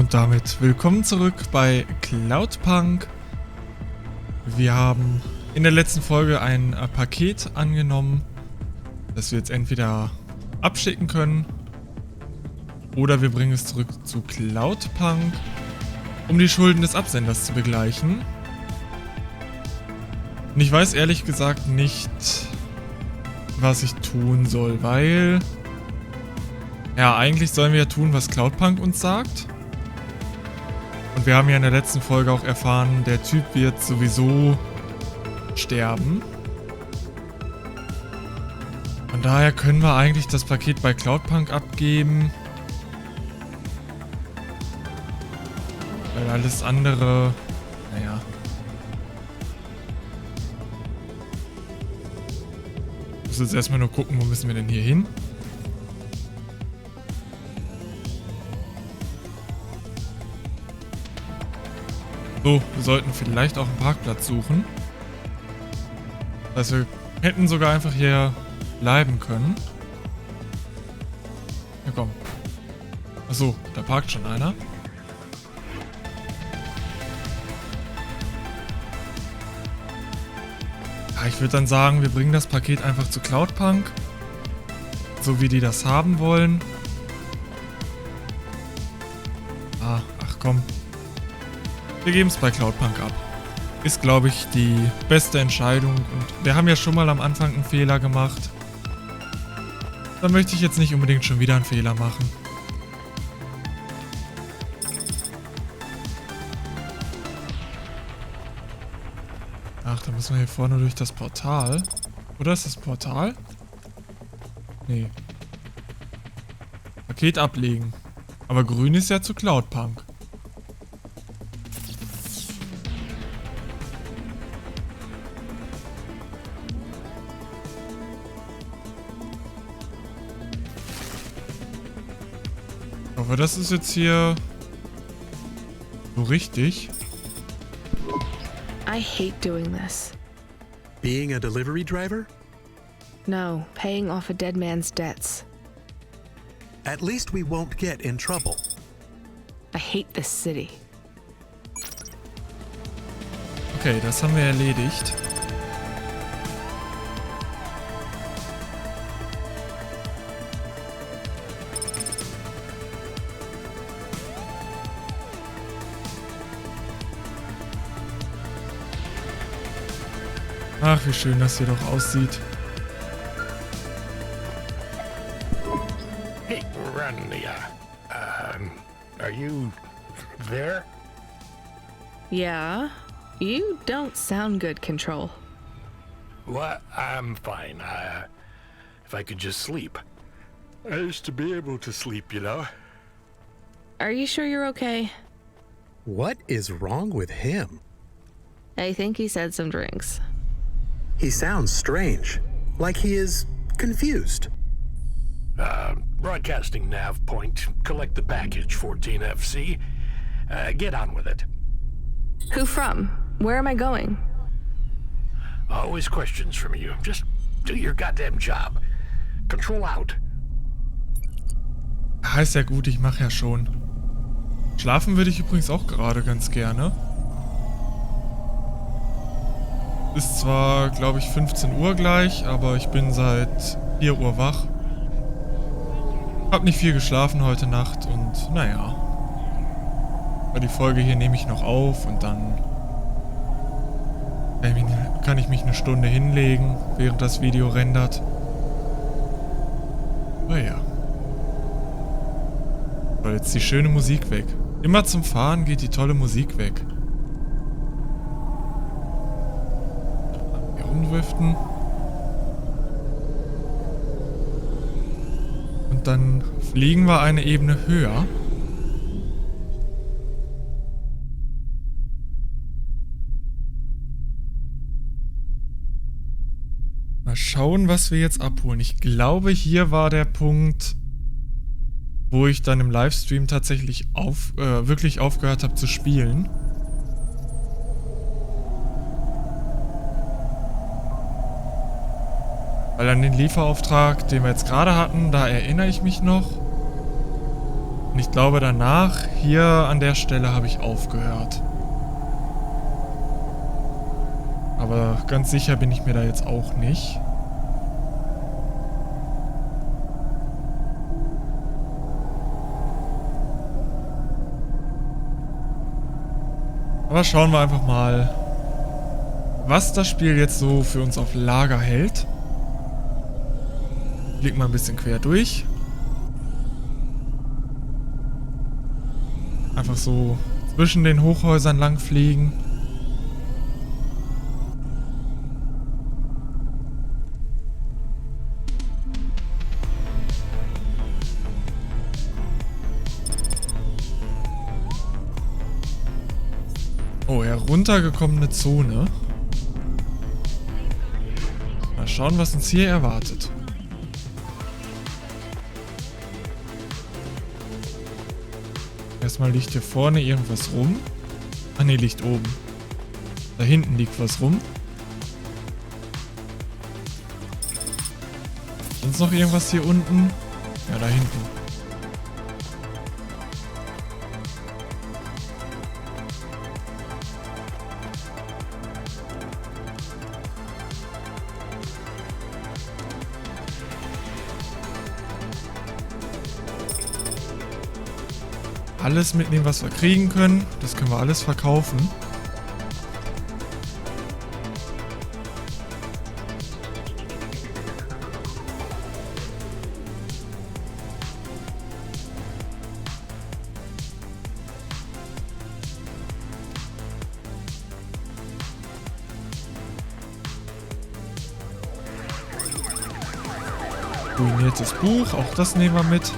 Und damit willkommen zurück bei Cloudpunk. Wir haben in der letzten Folge ein Paket angenommen, das wir jetzt entweder abschicken können oder wir bringen es zurück zu Cloudpunk, um die Schulden des Absenders zu begleichen. Und ich weiß ehrlich gesagt nicht, was ich tun soll, weil... Ja, eigentlich sollen wir ja tun, was Cloudpunk uns sagt. Und wir haben ja in der letzten Folge auch erfahren, der Typ wird sowieso sterben. Von daher können wir eigentlich das Paket bei Cloudpunk abgeben. Weil alles andere... Naja. Ich muss jetzt erstmal nur gucken, wo müssen wir denn hier hin? So, wir sollten vielleicht auch einen Parkplatz suchen. Das heißt, wir hätten sogar einfach hier bleiben können. Ja, komm. Achso, da parkt schon einer. Ja, ich würde dann sagen, wir bringen das Paket einfach zu Cloudpunk. So wie die das haben wollen. Ach komm. Wir geben es bei Cloudpunk ab. Ist, glaube ich, die beste Entscheidung. Und wir haben ja schon mal am Anfang einen Fehler gemacht. Da möchte ich jetzt nicht unbedingt schon wieder einen Fehler machen. Ach, da müssen wir hier vorne durch das Portal. Oder ist das Portal? Nee. Paket ablegen. Aber grün ist ja zu Cloudpunk. Aber das ist jetzt hier so richtig. I hate doing this. Being a delivery driver? No, paying off a dead man's debts. At least we won't get in trouble. I hate this city. Okay, das haben wir erledigt. Ach, wie schön das hier doch aussieht. Hey, Rania. Are you there? Yeah? You don't sound good, Control. What? I'm fine. If I could just sleep. I used to be able to sleep, you know? Are you sure you're okay? What is wrong with him? I think he said some drinks. He sounds strange, like he is confused. Broadcasting nav point. Collect the package, 14FC. Get on with it. Who from? Where am I going? Always questions from you. Just do your goddamn job. Control out. Heißt ja gut, ich mache ja schon. Schlafen würde ich übrigens auch gerade ganz gerne. Ist zwar, glaube ich, 15 Uhr gleich, aber ich bin seit 4 Uhr wach. Hab nicht viel geschlafen heute Nacht und naja. Die Folge hier nehme ich noch auf und dann kann ich mich eine Stunde hinlegen, während das Video rendert. Naja. So, jetzt die schöne Musik weg. Immer zum Fahren geht die tolle Musik weg. Umdriften. Und dann fliegen wir eine Ebene höher. Mal schauen, was wir jetzt abholen. Ich glaube, hier war der Punkt, wo ich dann im Livestream tatsächlich wirklich aufgehört habe zu spielen. Weil an den Lieferauftrag, den wir jetzt gerade hatten, da erinnere ich mich noch. Und ich glaube danach, hier an der Stelle habe ich aufgehört. Aber ganz sicher bin ich mir da jetzt auch nicht. Aber schauen wir einfach mal, was das Spiel jetzt so für uns auf Lager hält. Klick mal ein bisschen quer durch. Einfach so zwischen den Hochhäusern lang fliegen. Oh, heruntergekommene Zone. Mal schauen, was uns hier erwartet. Erstmal liegt hier vorne irgendwas rum. Ah ne, liegt oben. Da hinten liegt was rum. Sonst noch irgendwas hier unten? Ja, da hinten. Alles mitnehmen, was wir kriegen können. Das können wir alles verkaufen. Ruiniertes Buch, auch das nehmen wir mit.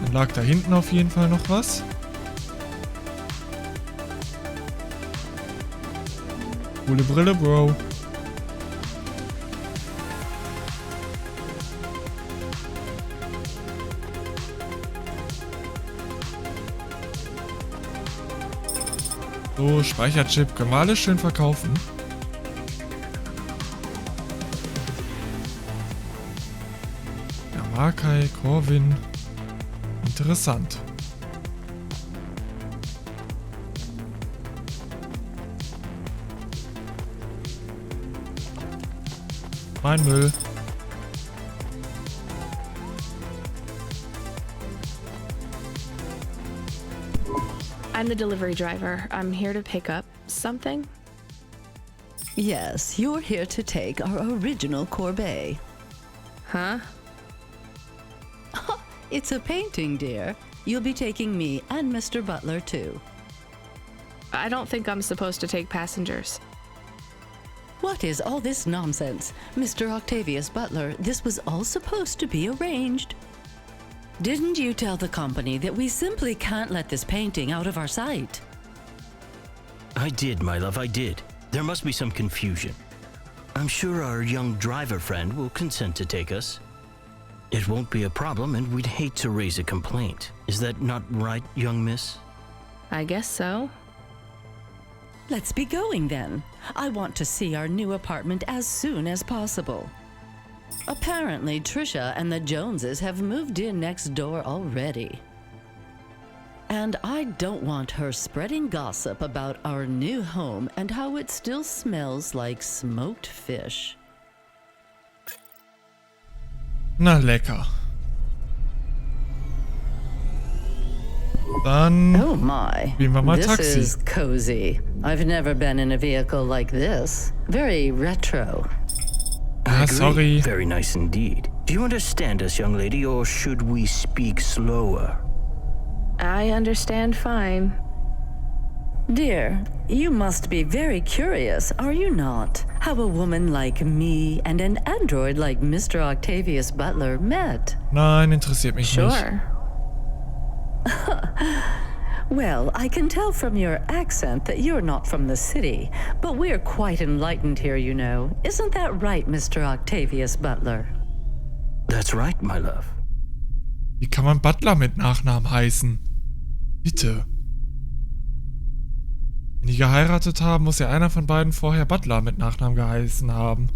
Dann lag da hinten auf jeden Fall noch was. Coole Brille, Bro. So, Speicherchip können wir alles schön verkaufen. Ja, Markai, Corvin. Interessant. Mein Müll. I'm the delivery driver. I'm here to pick up something. Yes, you're here to take our original corbeille. Huh? It's a painting, dear. You'll be taking me and Mr. Butler, too. I don't think I'm supposed to take passengers. What is all this nonsense? Mr. Octavius Butler, this was all supposed to be arranged. Didn't you tell the company that we simply can't let this painting out of our sight? I did, my love, I did. There must be some confusion. I'm sure our young driver friend will consent to take us. It won't be a problem, and we'd hate to raise a complaint. Is that not right, young miss? I guess so. Let's be going then. I want to see our new apartment as soon as possible. Apparently, Trisha and the Joneses have moved in next door already. And I don't want her spreading gossip about our new home and how it still smells like smoked fish. Na lecker. Dann Oh my, spielen wir mal this Taxi. is cozy. I've never been in a vehicle like this. Very retro. Ah, sorry. Very nice indeed. Do you understand us, young lady, or should we speak slower? I understand fine. Dear, you must be very curious, are you not? How a woman like me and an android like Mr. Octavius Butler met. Nein, interessiert mich nicht. Sure. Well, I can tell from your accent that you're not from the city, but we're quite enlightened here, you know. Isn't that right, Mr. Octavius Butler? That's right, my love. Wie kann man Butler mit Nachnamen heißen? Bitte. Wenn die geheiratet haben, muss ja einer von beiden vorher Butler mit Nachnamen geheißen haben.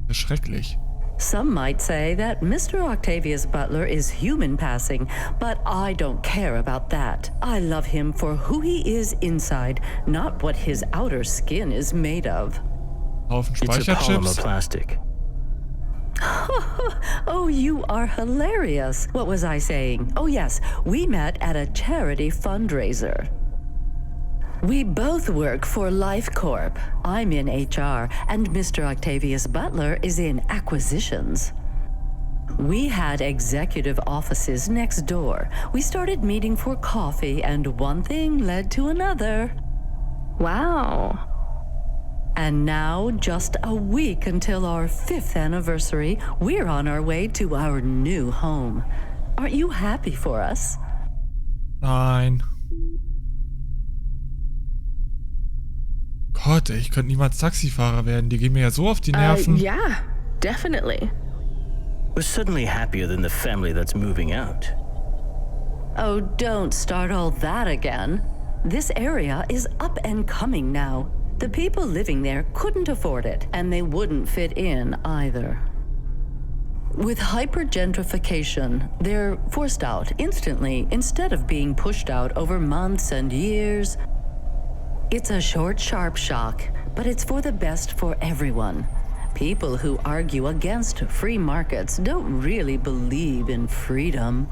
Das ist schrecklich. Some might say that Mr. Octavius Butler is human passing, but I don't care about that. I love him for who he is inside, not what his outer skin is made of. Haufen It's a polymer Speicherchips. plastic. Oh, you are hilarious. What was I saying? Oh, yes, we met at a charity fundraiser. We both work for Life Corp. I'm in HR, and Mr. Octavius Butler is in acquisitions. We had executive offices next door. We started meeting for coffee, and one thing led to another. Wow. And now, just a week until our 5th anniversary, we're on our way to our new home. Aren't you happy for us? Nein. Gott, ey, ich könnte niemals Taxifahrer werden. Die gehen mir ja so auf die Nerven. Yeah, definitely. We're suddenly happier than the family that's moving out. Oh, don't start all that again. This area is up and coming now. The people living there couldn't afford it, and they wouldn't fit in either. With hypergentrification, they're forced out instantly instead of being pushed out over months and years. It's a short, sharp shock, but it's for the best for everyone. People who argue against free markets don't really believe in freedom.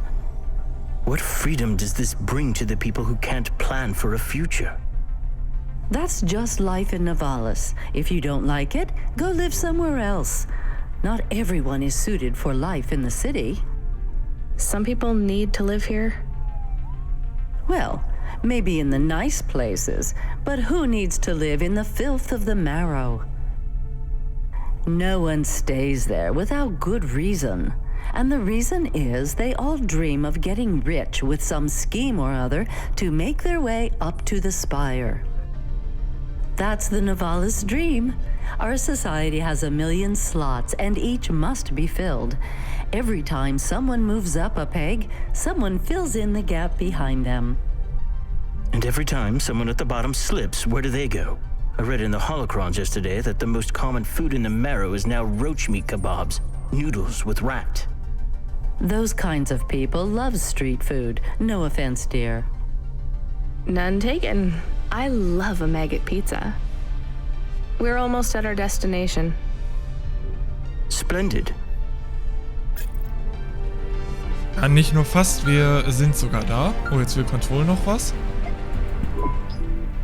What freedom does this bring to the people who can't plan for a future? That's just life in Nivalis. If you don't like it, go live somewhere else. Not everyone is suited for life in the city. Some people need to live here. Well, maybe in the nice places, but who needs to live in the filth of the marrow? No one stays there without good reason. And the reason is they all dream of getting rich with some scheme or other to make their way up to the spire. That's the Nivalis dream. Our society has 1 million slots, and each must be filled. Every time someone moves up a peg, someone fills in the gap behind them. And every time someone at the bottom slips, where do they go? I read in the holocrons yesterday that the most common food in the marrow is now roach meat kebabs, noodles with rat. Those kinds of people love street food. No offense, dear. None taken. I love a maggot pizza. We're almost at our destination. Splendid. Ja, nicht nur fast, wir sind sogar da. Oh, jetzt will Control noch was.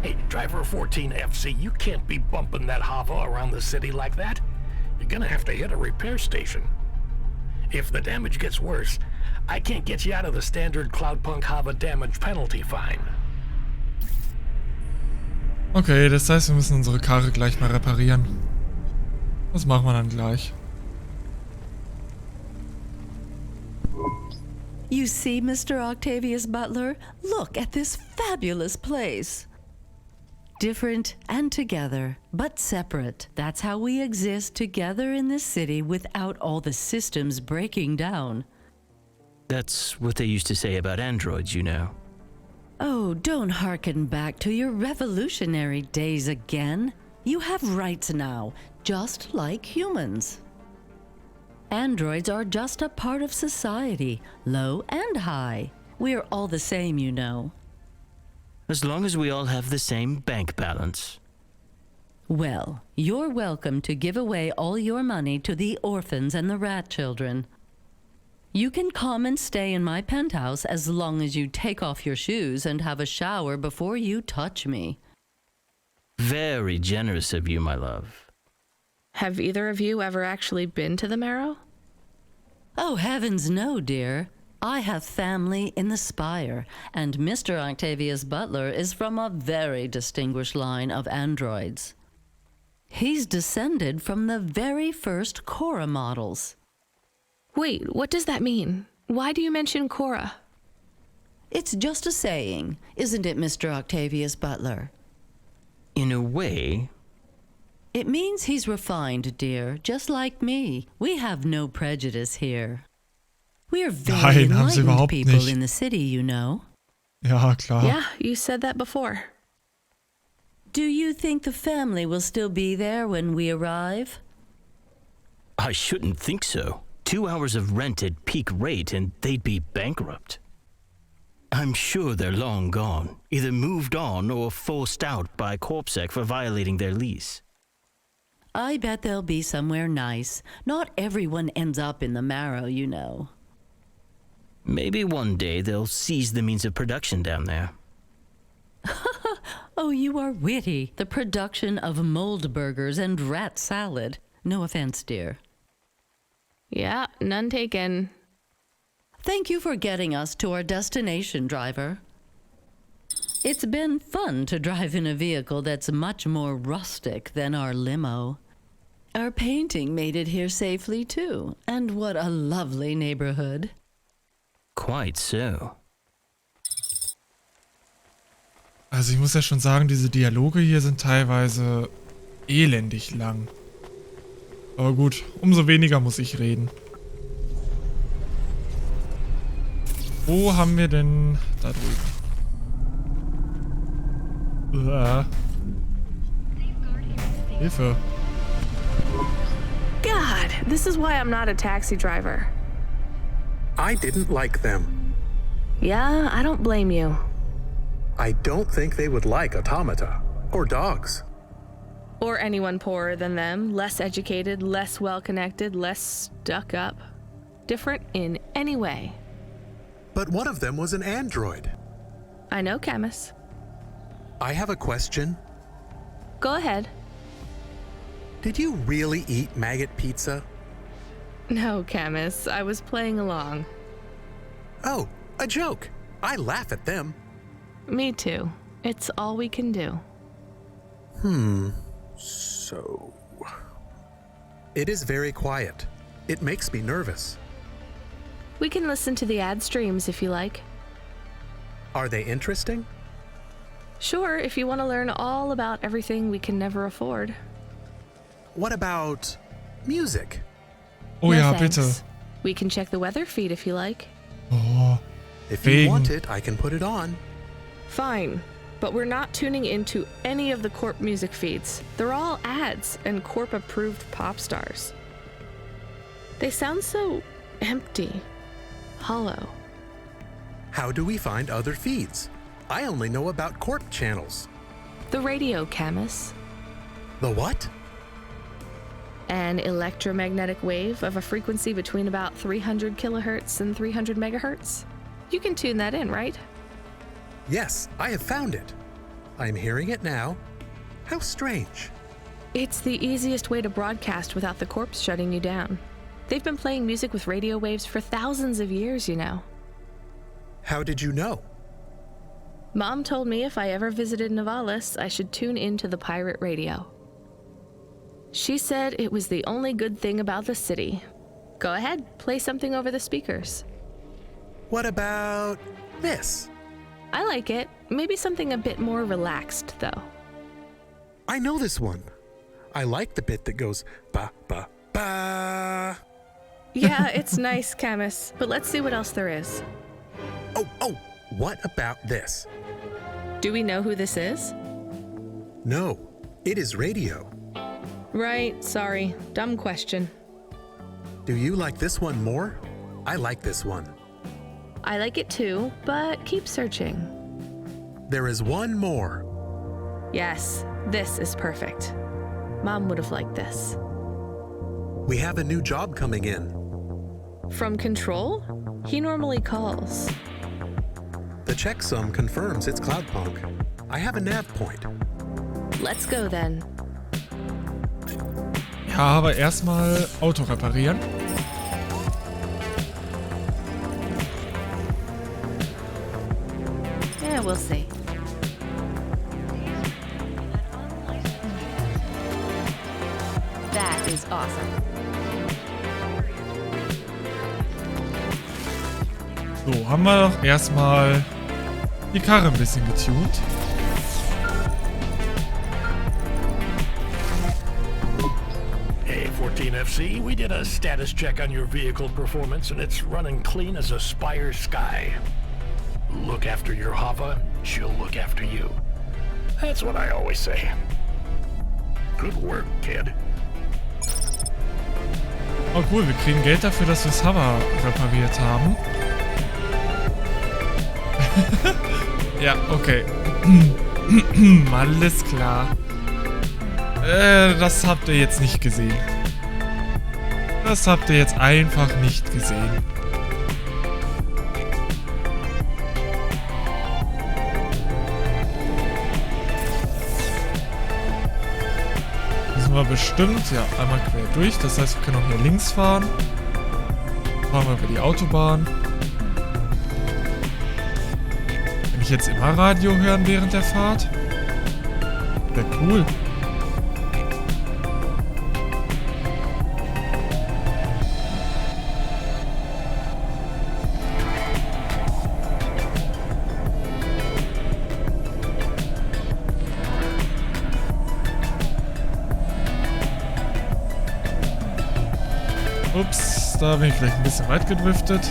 Hey, Driver 14FC, you can't be bumping that Hava around the city like that. You're gonna have to hit a repair station. If the damage gets worse, I can't get you out of the standard Cloudpunk Hava damage penalty fine. Okay, das heißt, wir müssen unsere Karre gleich mal reparieren. Das machen wir dann gleich. You see, Mr. Octavius Butler? Look at this fabulous place. Different and together, but separate. That's how we exist together in this city without all the systems breaking down. That's what they used to say about androids, you know. Oh, don't hearken back to your revolutionary days again. You have rights now, just like humans. Androids are just a part of society, low and high. We're all the same, you know. As long as we all have the same bank balance. Well, you're welcome to give away all your money to the orphans and the rat children. You can come and stay in my penthouse as long as you take off your shoes and have a shower before you touch me. Very generous of you, my love. Have either of you ever actually been to the Marrow? Oh, heavens no, dear. I have family in the Spire, and Mr. Octavius Butler is from a very distinguished line of androids. He's descended from the very first Cora models. Wait, what does that mean? Why do you mention Cora? It's just a saying, isn't it, Mr. Octavius Butler? In a way. It means he's refined, dear, just like me. We have no prejudice here. We're very Nein, haben sie enlightened überhaupt people nicht. in the city, you know. Ja, klar. Yeah, you said that before. Do you think the family will still be there when we arrive? I shouldn't think so. 2 hours of rent at peak rate and they'd be bankrupt. I'm sure they're long gone, either moved on or forced out by CorpSec for violating their lease. I bet they'll be somewhere nice. Not everyone ends up in the marrow, you know. Maybe one day they'll seize the means of production down there. Oh, you are witty. The production of mold burgers and rat salad. No offense, dear. Yeah, none taken. Thank you for getting us to our destination, driver. It's been fun to drive in a vehicle that's much more rustic than our limo. Our painting made it here safely, too. And what a lovely neighborhood. Quite so. Also ich muss ja schon sagen, diese Dialoge hier sind teilweise elendig lang. Aber gut, umso weniger muss ich reden. Wo haben wir denn... Da drüben. Hilfe. God, this is why I'm not a taxi driver. I didn't like them. Yeah, I don't blame you. I don't think they would like automata or dogs. Or anyone poorer than them, less educated, less well-connected, less stuck up. Different in any way. But one of them was an android. I know, Camus. I have a question. Go ahead. Did you really eat maggot pizza? No, Camus, I was playing along. Oh, a joke. I laugh at them. Me too. It's all we can do. So... It is very quiet. It makes me nervous. We can listen to the ad streams if you like. Are they interesting? Sure, if you want to learn all about everything we can never afford. What about music? Oh No ja, thanks. bitte. We can check the weather feed if you like. Oh, If you Wegen. want it, I can put it on. Fine, but we're not tuning into any of the Corp music feeds. They're all ads and Corp-approved pop stars. They sound so empty, hollow. How do we find other feeds? I only know about Corp channels. The radio, Camus. The what? An electromagnetic wave of a frequency between about 300 kilohertz and 300 megahertz. You can tune that in, right? Yes, I have found it. I'm hearing it now. How strange. It's the easiest way to broadcast without the corpse shutting you down. They've been playing music with radio waves for thousands of years, you know. How did you know? Mom told me if I ever visited Nivalis, I should tune into the pirate radio. She said it was the only good thing about the city. Go ahead, play something over the speakers. What about this? I like it. Maybe something a bit more relaxed, though. I know this one. I like the bit that goes ba ba ba. Yeah, it's nice, Camus, but let's see what else there is. Oh, what about this? Do we know who this is? No, it is radio. Right, sorry. Dumb question. Do you like this one more? I like this one. I like it too, but keep searching. There is one more. Yes, this is perfect. Mom would have liked this. We have a new job coming in. From Control? He normally calls. The checksum confirms it's Cloudpunk. I have a nav point. Let's go then. Ja, aber erstmal Auto reparieren. Yeah, we'll see. That is awesome. So, haben wir doch erstmal die Karre ein bisschen getuned. Hey, 14FC, we did a status check on your vehicle performance and it's running clean as a Spire sky. Look after your Hava, she'll look after you. That's what I always say. Good work, kid. Oh cool, wir kriegen Geld dafür, dass wir das Hover repariert haben. Ja, okay. Alles klar. Das habt ihr jetzt nicht gesehen. Das habt ihr jetzt einfach nicht gesehen. Müssen wir bestimmt, ja, einmal quer durch. Das heißt, wir können auch hier links fahren. Fahren wir über die Autobahn. Kann ich jetzt immer Radio hören während der Fahrt? Wäre cool. Ups, da bin ich vielleicht ein bisschen weit gedriftet.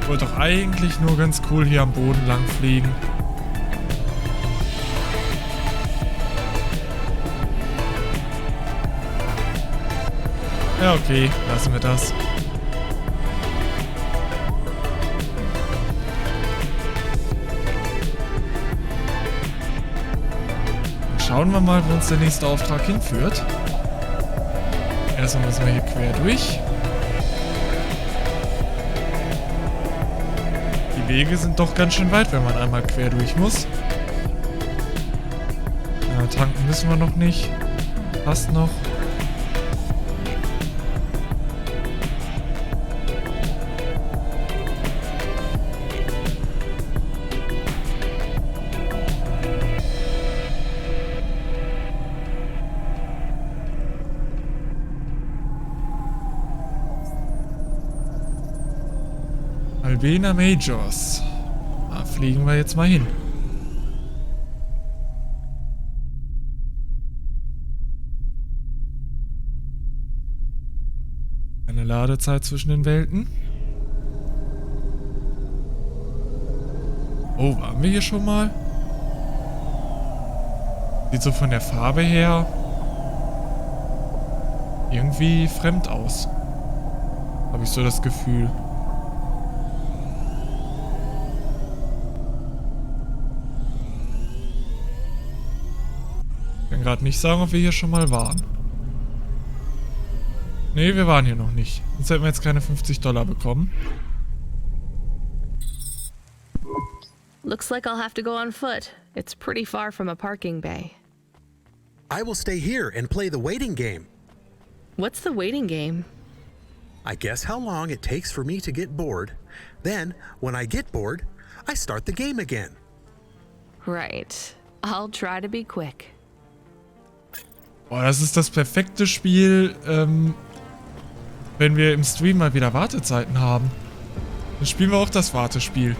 Ich wollte doch eigentlich nur ganz cool hier am Boden lang fliegen. Ja, okay, lassen wir das. Dann schauen wir mal, wo uns der nächste Auftrag hinführt. Erstmal müssen wir hier quer durch. Die Wege sind doch ganz schön weit, wenn man einmal quer durch muss. Ja, tanken müssen wir noch nicht. Passt noch. Albena Majors. Da fliegen wir jetzt mal hin. Eine Ladezeit zwischen den Welten. Oh, waren wir hier schon mal? Sieht so von der Farbe her irgendwie fremd aus. Habe ich so das Gefühl. Ich kann gerade nicht sagen, ob wir hier schon mal waren. Nee, wir waren hier noch nicht. Sonst hätten wir jetzt keine $50 bekommen. Looks like I'll have to go on foot. It's pretty far from a parking bay. I will stay here and play the waiting game. What's the waiting game? I guess how long it takes for me to get bored. Then, when I get bored, I start the game again. Right. I'll try to be quick. Boah, das ist das perfekte Spiel, wenn wir im Stream mal wieder Wartezeiten haben. Dann spielen wir auch das Wartespiel.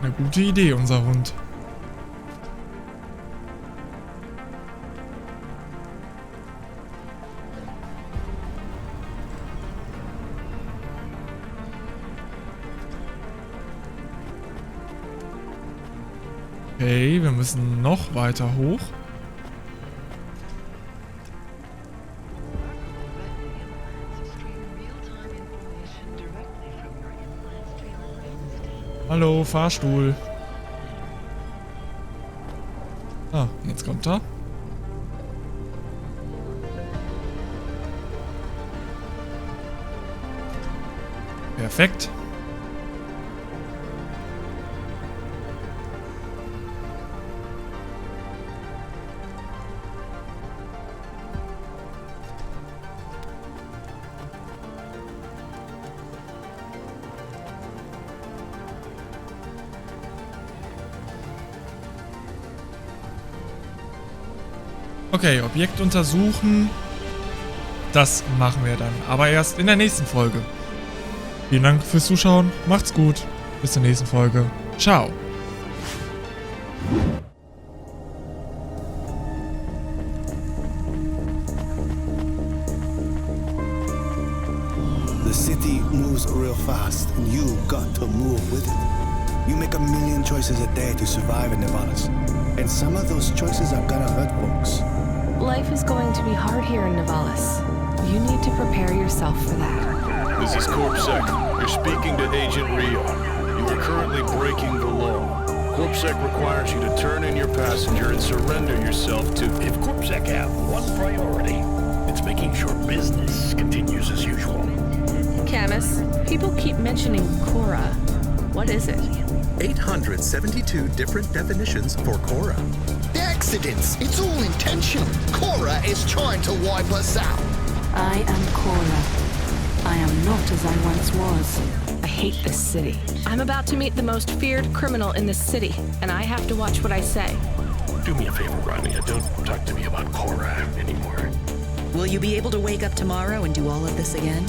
Eine gute Idee, unser Hund. Okay, wir müssen noch weiter hoch. Hallo, Fahrstuhl. Ah, jetzt kommt er. Perfekt. Okay, Objekt untersuchen. Das machen wir dann. Aber erst in der nächsten Folge. Vielen Dank fürs Zuschauen. Macht's gut. Bis zur nächsten Folge. Ciao. The city moves real fast, and you got to move with it. You make a million choices a day to survive in Nivalis. And some of those choices are gonna hurt folks. Life is going to be hard here in Nivalis. You need to prepare yourself for that. This is CorpSec. You're speaking to Agent Rio. You are currently breaking the law. CorpSec requires you to turn in your passenger and surrender yourself to... If CorpSec have one priority, it's making sure business continues as usual. Camus, people keep mentioning Cora. What is it? 872 different definitions for Cora. The accidents, it's all intentional. Cora is trying to wipe us out. I am Cora. I am not as I once was. I hate this city. I'm about to meet the most feared criminal in this city, and I have to watch what I say. Do me a favor, Rania. Don't talk to me about Cora anymore. Will you be able to wake up tomorrow and do all of this again?